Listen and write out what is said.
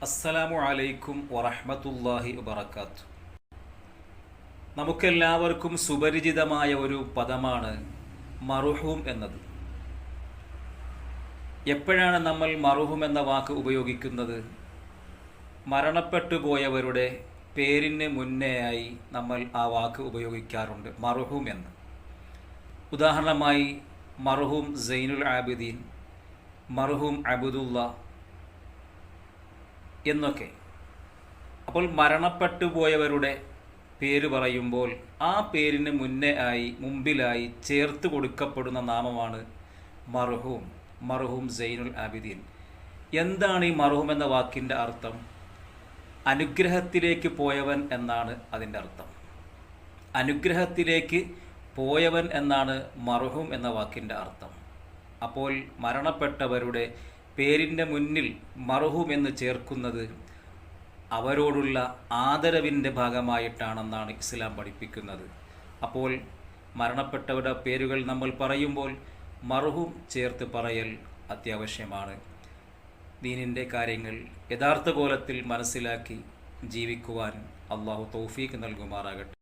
അസ്സലാമു അലൈക്കും വറഹ്മത്തുള്ളാഹി വബറകാത്തു. നമുക്കെല്ലാവർക്കും സുപരിചിതമായ ഒരു പദമാണ് മർഹൂം എന്നത്. എപ്പോഴാണ് നമ്മൾ മർഹൂം എന്ന വാക്ക് ഉപയോഗിക്കുന്നത്? മരണപ്പെട്ടു പോയവരുടെ പേരിന് മുന്നേയായി നമ്മൾ ആ വാക്ക് ഉപയോഗിക്കാറുണ്ട്, മർഹൂം എന്ന്. ഉദാഹരണമായി മർഹൂം സൈനുൽ ആബിദീൻ, മർഹൂം അബ്ദുള്ള എന്നൊക്കെ. അപ്പോൾ മരണപ്പെട്ടു പോയവരുടെ പേര് പറയുമ്പോൾ ആ പേരിന് മുമ്പിലായി ചേർത്ത് കൊടുക്കപ്പെടുന്ന നാമമാണ് മർഹൂം, മർഹൂം സൈനുൽ ആബിദീൻ. എന്താണ് ഈ മർഹൂം എന്ന വാക്കിൻ്റെ അർത്ഥം? അനുഗ്രഹത്തിലേക്ക് പോയവൻ എന്നാണ് അതിൻ്റെ അർത്ഥം. അനുഗ്രഹത്തിലേക്ക് പോയവൻ എന്നാണ് മർഹൂം എന്ന വാക്കിൻ്റെ അർത്ഥം. അപ്പോൾ മരണപ്പെട്ടവരുടെ പേരിൻ്റെ മുന്നിൽ മർഹൂം എന്ന് ചേർക്കുന്നത് അവരോടുള്ള ആദരവിൻ്റെ ഭാഗമായിട്ടാണെന്നാണ് ഇസ്ലാം പഠിപ്പിക്കുന്നത്. അപ്പോൾ മരണപ്പെട്ടവരുടെ പേരുകൾ നമ്മൾ പറയുമ്പോൾ മർഹൂം ചേർത്ത് പറയൽ അത്യാവശ്യമാണ്. ദീനിൻ്റെ കാര്യങ്ങൾ യഥാർത്ഥ കോലത്തിൽ മനസ്സിലാക്കി ജീവിക്കുവാൻ അള്ളാഹു തൗഫീഖ് നൽകുമാറാകട്ടെ.